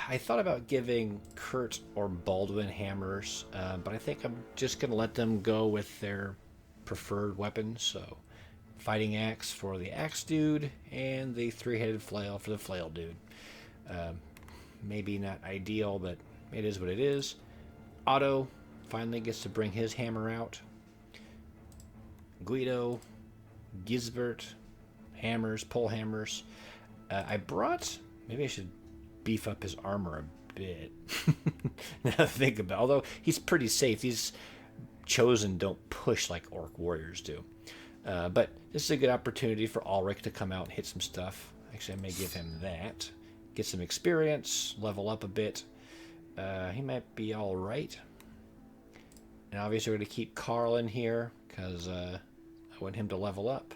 I thought about giving Kurt or Baldwin hammers, but I think I'm just going to let them go with their preferred weapons. So, fighting axe for the axe dude, and the three-headed flail for the flail dude. Maybe not ideal, but it is what it is. Otto finally gets to bring his hammer out. Guido, Gisbert, hammers, pole hammers. I brought, maybe I should beef up his armor a bit. Now to think about it. Although he's pretty safe. These Chosen don't push like Orc warriors do. But this is a good opportunity for Ulrich to come out and hit some stuff. Actually, I may give him that. Get some experience, level up a bit. He might be alright. And obviously we're going to keep Carl in here because I want him to level up.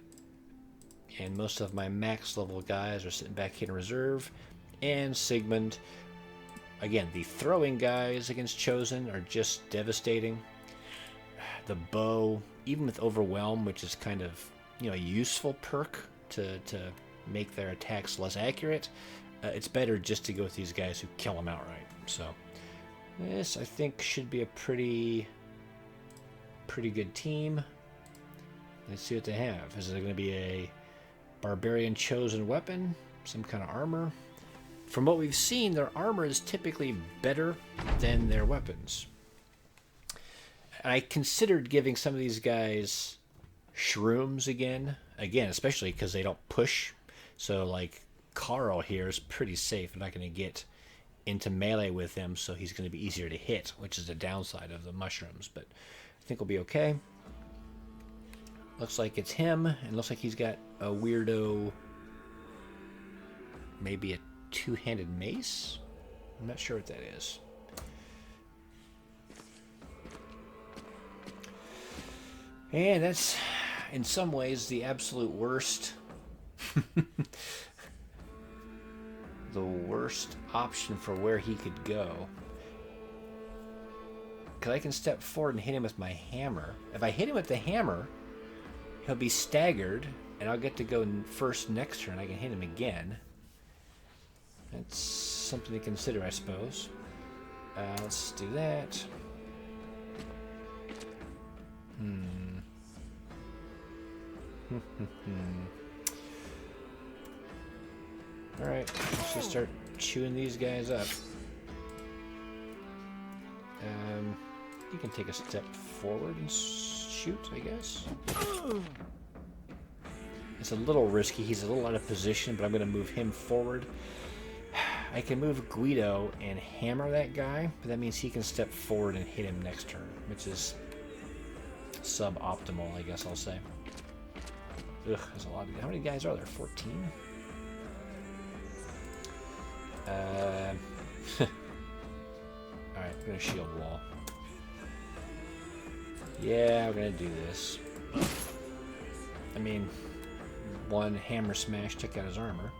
And most of my max level guys are sitting back here in reserve. And Sigmund. Again, the throwing guys against Chosen are just devastating. The bow, even with Overwhelm, which is kind of, you know, a useful perk to make their attacks less accurate, it's better just to go with these guys who kill them outright. So this, I think, should be a pretty good team. Let's see what they have. Is it going to be a Barbarian Chosen weapon? Some kind of armor? From what we've seen, their armor is typically better than their weapons. I considered giving some of these guys shrooms again, especially because they don't push. So, like, Carl here is pretty safe. I'm not going to get into melee with him, so he's going to be easier to hit, which is the downside of the mushrooms. But I think we'll be okay. Looks like it's him, and looks like he's got a weirdo, maybe a two-handed mace? I'm not sure what that is. And that's, in some ways, the absolute worst. The worst option for where he could go. Because I can step forward and hit him with my hammer. If I hit him with the hammer, he'll be staggered, and I'll get to go first next turn. I can hit him again. That's something to consider, I suppose. Let's do that. Alright, let's just start chewing these guys up. You can take a step forward and shoot, I guess. It's a little risky. He's a little out of position, but I'm going to move him forward. I can move Guido and hammer that guy, but that means he can step forward and hit him next turn, which is suboptimal, I guess I'll say. Ugh, there's a lot of... How many guys are there? 14? Alright, we're going to shield wall. Yeah, we're going to do this. I mean, one hammer smash took out his armor.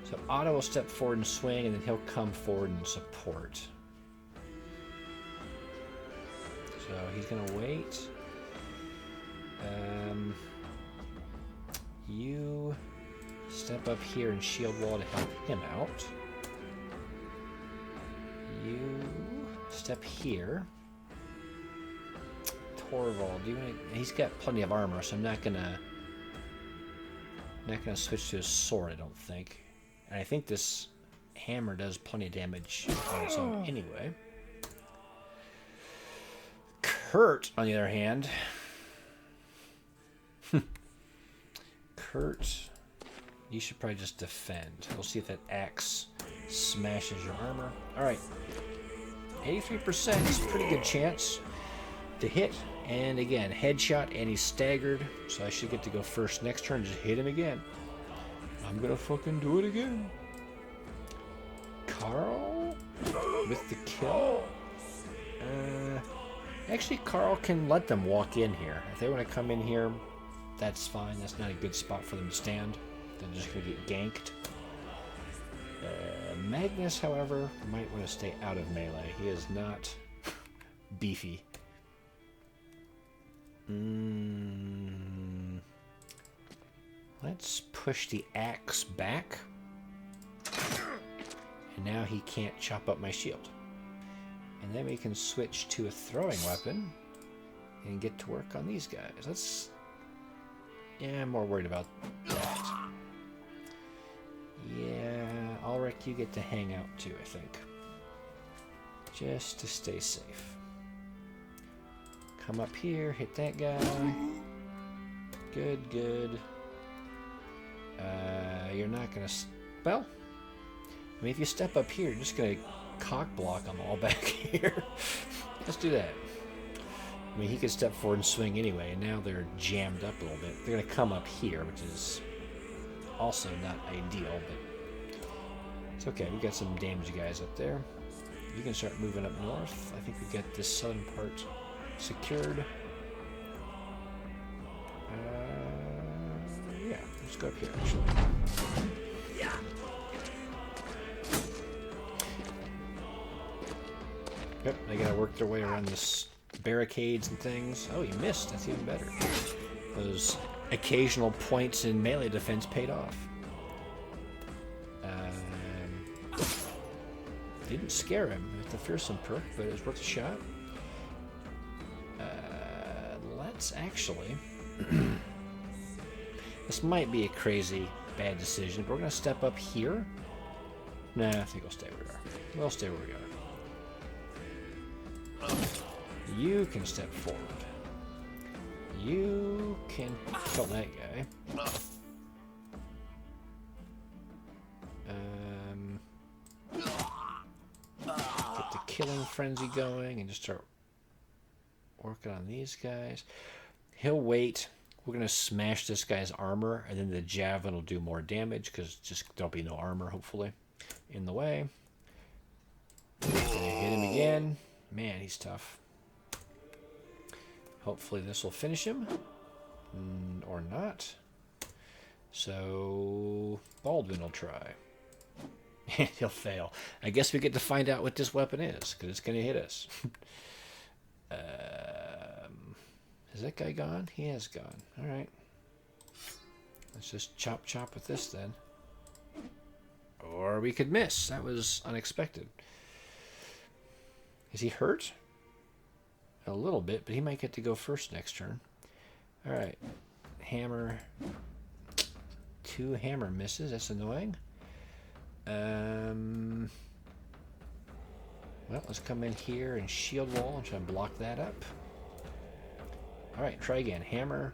So Otto will step forward and swing, and then he'll come forward and support. So he's gonna wait. You step up here and shield wall to help him out. You step here. Torvald, he's got plenty of armor, so I'm not gonna switch to his sword, I don't think. And I think this hammer does plenty of damage on its own anyway. Kurt, on the other hand, Kurt, you should probably just defend. We'll see if that axe smashes your armor. All right, 83% is a pretty good chance to hit. And again, headshot, and he's staggered, so I should get to go first next turn. Just hit him again. I'm gonna fucking do it again. Carl with the kill. Actually, Carl can let them walk in here. If they want to come in here, that's fine. That's not a good spot for them to stand. They're just gonna get ganked. Magnus, however, might want to stay out of melee. He is not beefy. Let's push the axe back. And now he can't chop up my shield. And then we can switch to a throwing weapon and get to work on these guys. Yeah, I'm more worried about that. Yeah, Ulrich, you get to hang out too, I think. Just to stay safe. Come up here, hit that guy. Good, good. You're not gonna... Well, I mean, if you step up here, you're just gonna cock block them all back here. Let's do that. I mean, he could step forward and swing anyway, and now they're jammed up a little bit. They're gonna come up here, which is also not ideal, but it's okay. We got some damage guys up there. You can start moving up north. I think we got this southern part secured. Yeah, let's go up here actually. Yeah. Yep, they gotta work their way around this barricades and things. Oh, you missed. That's even better. Those occasional points in melee defense paid off. Didn't scare him with the fearsome perk, but it was worth a shot. Let's actually... This might be a crazy bad decision, but we're going to step up here. Nah, I think we'll stay where we are. We'll stay where we are. You can step forward. You can kill that guy. Get the killing frenzy going and just start working on these guys. He'll wait. We're going to smash this guy's armor, and then the javelin will do more damage because just there'll be no armor, hopefully, in the way. Gonna hit him again. Man, he's tough. Hopefully this will finish him. Or not. So Baldwin will try. And he'll fail. I guess we get to find out what this weapon is, because it's going to hit us. Is that guy gone? He has gone. Alright. Let's just chop chop with this then. Or we could miss. That was unexpected. Is he hurt? A little bit, but he might get to go first next turn. Alright. Hammer. 2 hammer misses. That's annoying. Well, let's come in here and shield wall and try and block that up. Alright, try again. Hammer.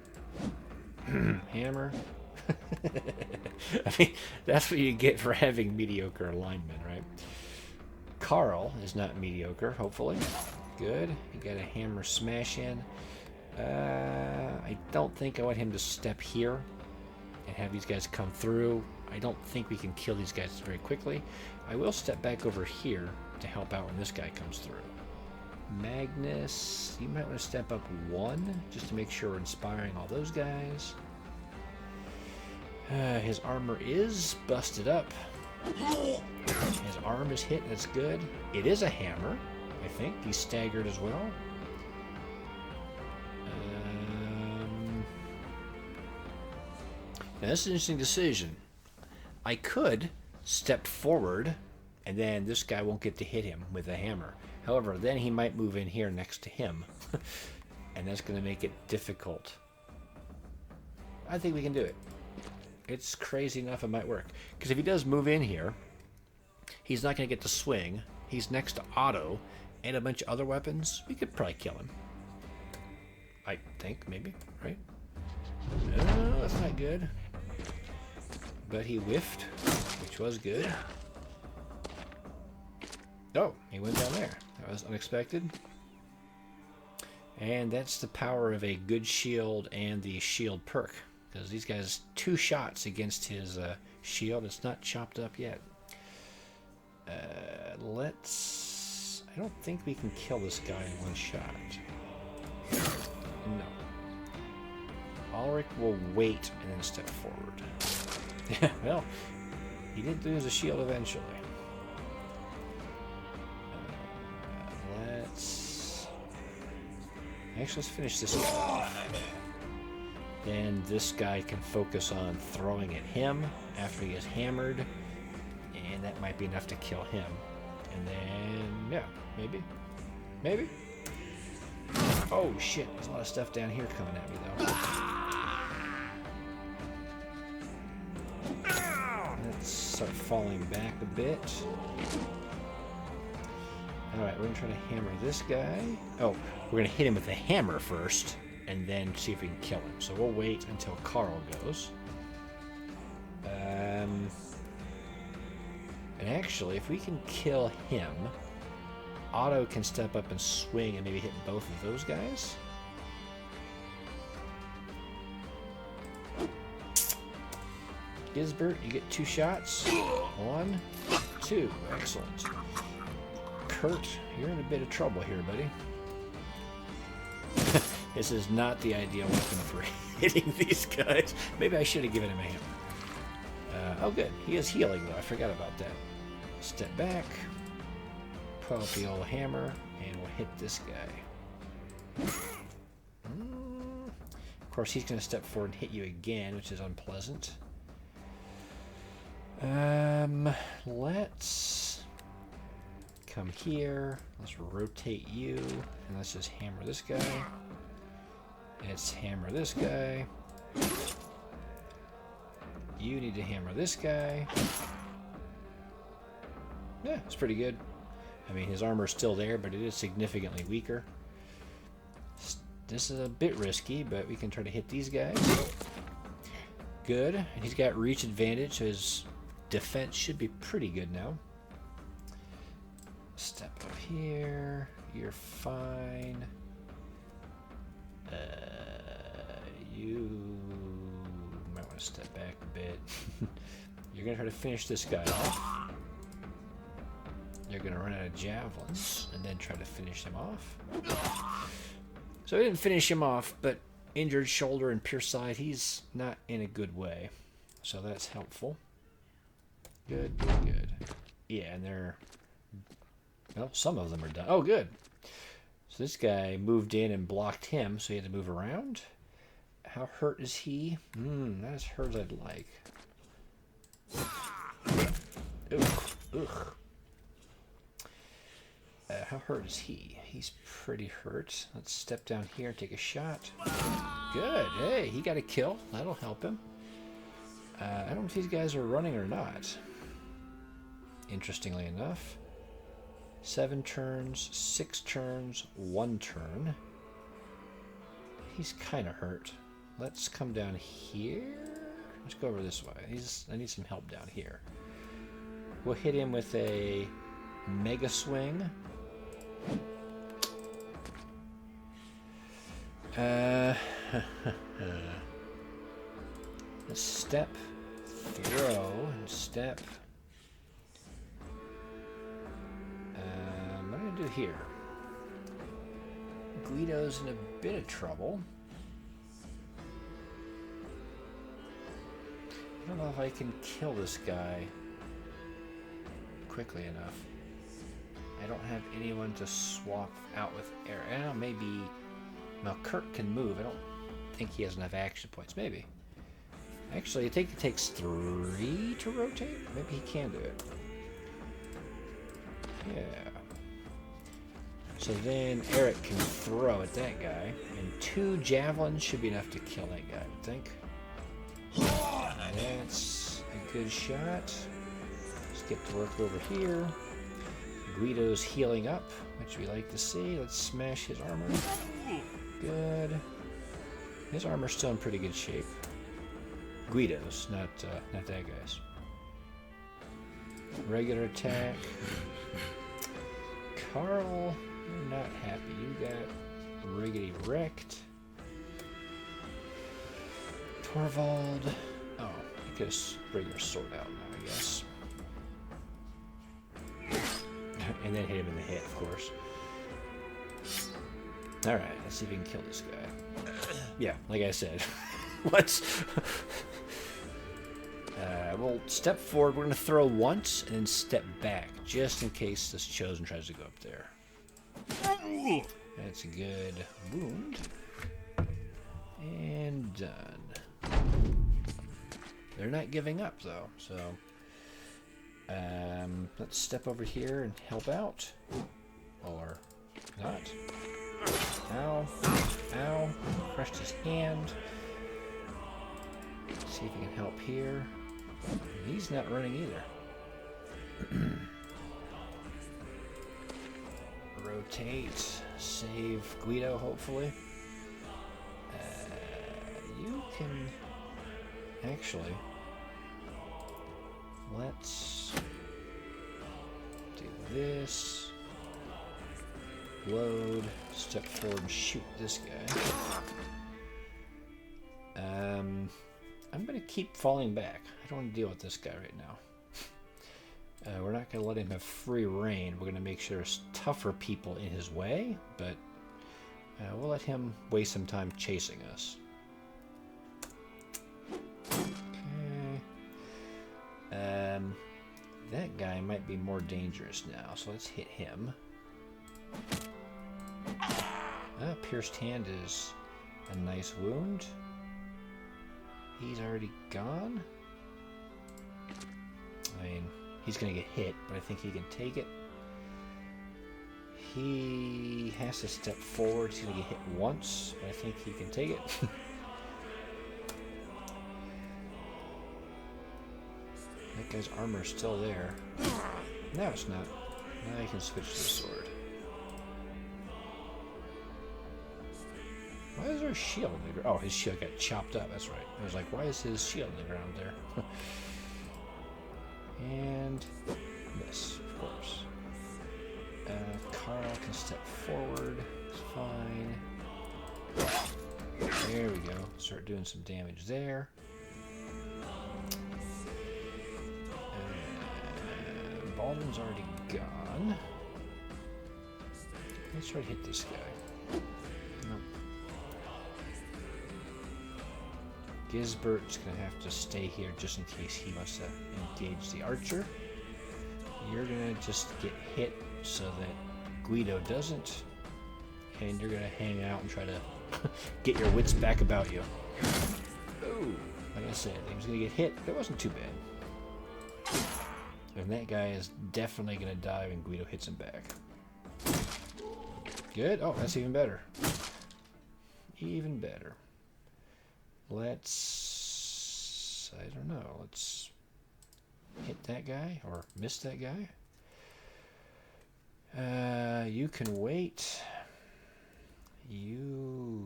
Hammer. I mean, that's what you get for having mediocre alignment, right? Carl is not mediocre, hopefully. Good. You got a hammer smash in. I don't think I want him to step here and have these guys come through. I don't think we can kill these guys very quickly. I will step back over here to help out when this guy comes through. Magnus, you might want to step up 1 just to make sure we're inspiring all those guys. His armor is busted up. His arm is hit, that's good. It is a hammer, I think. He's staggered as well. Now this is an interesting decision. I could step forward, and then this guy won't get to hit him with a hammer. However, then he might move in here next to him, and that's going to make it difficult. I think we can do it. It's crazy enough it might work. Because if he does move in here, he's not going to get to swing. He's next to Otto and a bunch of other weapons. We could probably kill him. I think, maybe, right? No, that's not good. But he whiffed, which was good. Oh, he went down there. That was unexpected. And that's the power of a good shield and the shield perk. Because these guys, 2 shots against his shield. It's not chopped up yet. Let's... I don't think we can kill this guy in 1 shot. No. Ulrich will wait and then step forward. Yeah, well, he did lose a shield eventually. Let's finish this guy off. Then this guy can focus on throwing at him after he gets hammered, and that might be enough to kill him. And then, yeah, maybe. Maybe. Oh shit, there's a lot of stuff down here coming at me though. Let's start falling back a bit. Alright, we're going to try to hammer this guy. Oh, we're going to hit him with a hammer first, and then see if we can kill him. So we'll wait until Carl goes. And actually, if we can kill him, Otto can step up and swing and maybe hit both of those guys. Gisbert, you get 2 shots. 1, 2. Excellent. Kurt, you're in a bit of trouble here, buddy. This is not the ideal weapon for hitting these guys. Maybe I should have given him a hammer. Oh, good. He is healing, though. I forgot about that. Step back. Pull out the old hammer, and we'll hit this guy. Of course, he's going to step forward and hit you again, which is unpleasant. Let's come here. Let's rotate you, and let's just hammer this guy. Let's hammer this guy. You need to hammer this guy. Yeah, it's pretty good. I mean, his armor's still there, but it is significantly weaker. This is a bit risky, but we can try to hit these guys. Good. And he's got reach advantage, so his defense should be pretty good now. Step up here. You're fine. You might want to step back a bit. You're going to try to finish this guy off. You're going to run out of javelins and then try to finish him off. So I didn't finish him off, but injured shoulder and pure side, he's not in a good way. So that's helpful. Good, good, good. Yeah, and they're... Well, some of them are done. Oh, good. So this guy moved in and blocked him, so he had to move around. How hurt is he? Not as hurt as I'd like. Ugh. How hurt is he? He's pretty hurt. Let's step down here and take a shot. Good. Hey, he got a kill. That'll help him. I don't know if these guys are running or not. Interestingly enough. 7 turns, 6 turns, 1 turn. He's kind of hurt. Let's come down here. Let's go over this way. I need some help down here. We'll hit him with a mega swing. Let's step, throw, and step. What am I going to do here? Guido's in a bit of trouble. I don't know if I can kill this guy quickly enough. I don't have anyone to swap out with Eric. I don't know, maybe... Now, Kirk can move. I don't think he has enough action points. Maybe. Actually, I think it takes 3 to rotate. Maybe he can do it. Yeah. So then Eric can throw at that guy. And 2 javelins should be enough to kill that guy, I think. That's a good shot. Let's get to work over here. Guido's healing up, which we like to see. Let's smash his armor. Good. His armor's still in pretty good shape. Guido's, not that guy's. Regular attack. Carl, you're not happy. You got riggedy wrecked. Torvald. Oh, you could bring your sword out now, I guess. And then hit him in the head, of course. Alright, let's see if we can kill this guy. Yeah, like I said. Let's... we'll step forward. We're going to throw once and then step back, just in case this Chosen tries to go up there. That's a good wound. And done. They're not giving up, though, so... let's step over here and help out. Or not. Ow. Ow. Crushed his hand. Let's see if he can help here. He's not running either. Rotate. Save Guido, hopefully. You can... Actually... Let's do this. Load. Step forward and shoot this guy. I'm going to keep falling back. I don't want to deal with this guy right now. We're not going to let him have free reign. We're going to make sure there's tougher people in his way, but we'll let him waste some time chasing us. That guy might be more dangerous now, so let's hit him. Pierced hand is a nice wound. He's already gone. I mean, he's going to get hit, but I think he can take it. He has to step forward. He's going to get hit once, but I think he can take it. That guy's armor's still there. No, it's not. Now I can switch to the sword. Why is there a shield on the ground? Oh, his shield got chopped up. That's right. I was like, why is his shield on the ground there? And miss, of course. Carl can step forward. It's fine. There we go. Start doing some damage there. Baldwin's already gone. Let's try to hit this guy. Nope. Gisbert's going to have to stay here just in case he wants to engage the archer. You're going to just get hit so that Guido doesn't. And you're going to hang out and try to get your wits back about you. Ooh, like I said, he was going to get hit, but it wasn't too bad. And that guy is definitely going to die when Guido hits him back. Good. Oh, that's even better. Even better. Let's... I don't know. Let's hit that guy or miss that guy. You can wait. You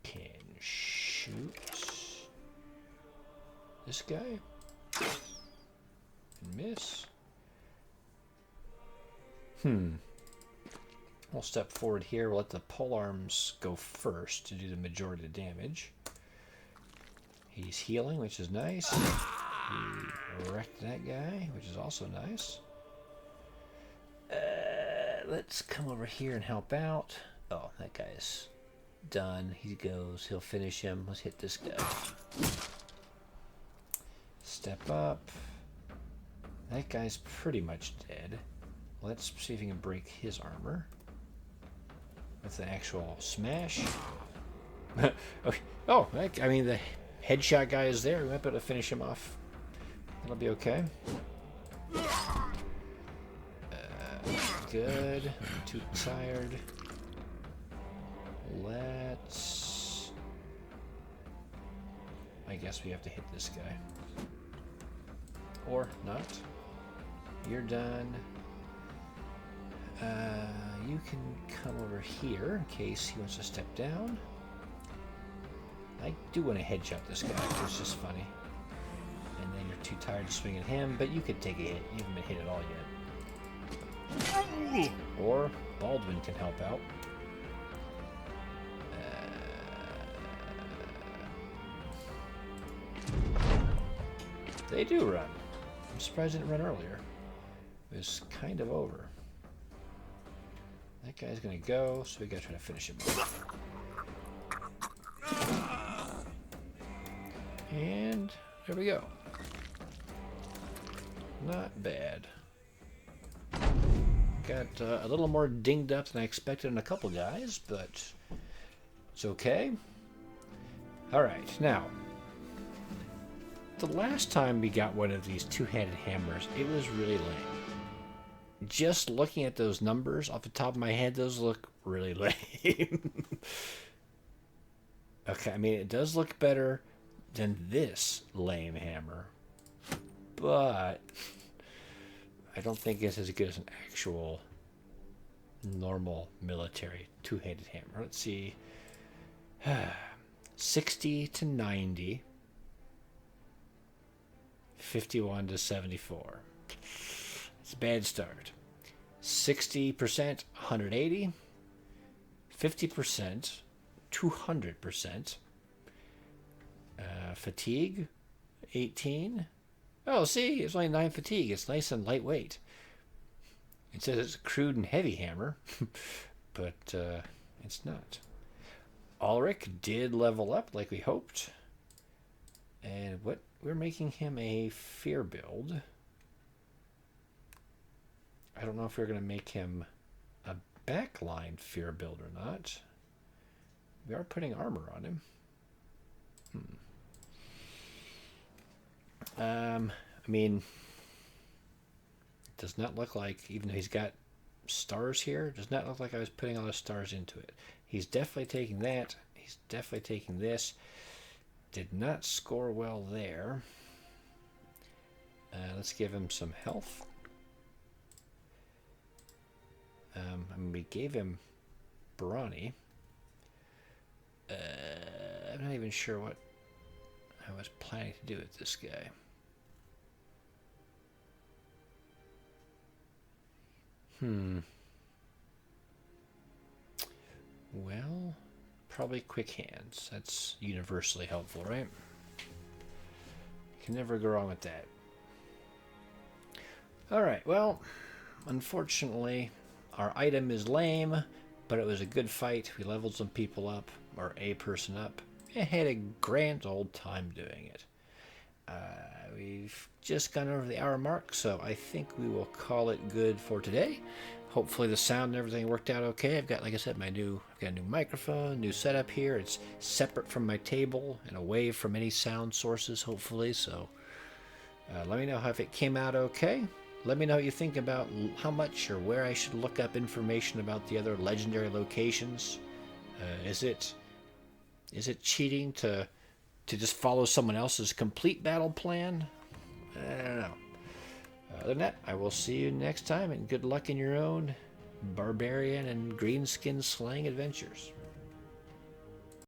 can shoot this guy. Miss. We'll step forward here. We'll let the polearms go first to do the majority of the damage. He's healing, which is nice. He wrecked that guy, which is also nice. Let's come over here and help out. Oh, that guy's done. He goes. He'll finish him. Let's hit this guy. Step up. That guy's pretty much dead. Let's see if we can break his armor with an actual smash. Okay. Oh, I mean, the headshot guy is there. We might be able to finish him off. That'll be okay. Good. I'm too tired. Let's... I guess we have to hit this guy. Or not. You're done. You can come over here in case he wants to step down. I do want to headshot this guy. It's just funny. And then you're too tired to swing at him, but you could take a hit. You haven't been hit at all yet. Or Baldwin can help out. They do run. I'm surprised they didn't run earlier. It was kind of over. That guy's gonna go, so we gotta try to finish him off. And there we go. Not bad. Got a little more dinged up than I expected in a couple guys, but it's okay. Alright, now, the last time we got one of these two-handed hammers, it was really lame. Just looking at those numbers off the top of my head, those look really lame. Okay, I mean, it does look better than this lame hammer, but I don't think it's as good as an actual normal military two-handed hammer. Let's see. 60 to 90. 51 to 74. It's a bad start. 60%, 180. 50%, 200%. Fatigue, 18. Oh, see, it's only 9 fatigue. It's nice and lightweight. It says it's a crude and heavy hammer, but it's not. Ulrich did level up like we hoped. And what we're making him a fear build. I don't know if we're going to make him a backline fear build or not. We are putting armor on him. I mean, it does not look like, even though he's got stars here, it does not look like I was putting all the stars into it. He's definitely taking that. He's definitely taking this. Did not score well there. Let's give him some health. I mean, we gave him Brawny. I'm not even sure what I was planning to do with this guy. Well, probably quick hands. That's universally helpful, right? Can never go wrong with that. Alright, well, unfortunately, our item is lame, but it was a good fight. We leveled some people up, or a person up, and had a grand old time doing it. We've just gone over the hour mark, so I think we will call it good for today. Hopefully the sound and everything worked out okay. I've got, like I said, I've got a new microphone, new setup here. It's separate from my table and away from any sound sources, hopefully. So let me know if it came out okay. Let me know what you think about how much or where I should look up information about the other legendary locations. Is it cheating to just follow someone else's complete battle plan? I don't know. Other than that, I will see you next time, and good luck in your own barbarian and greenskin slaying adventures.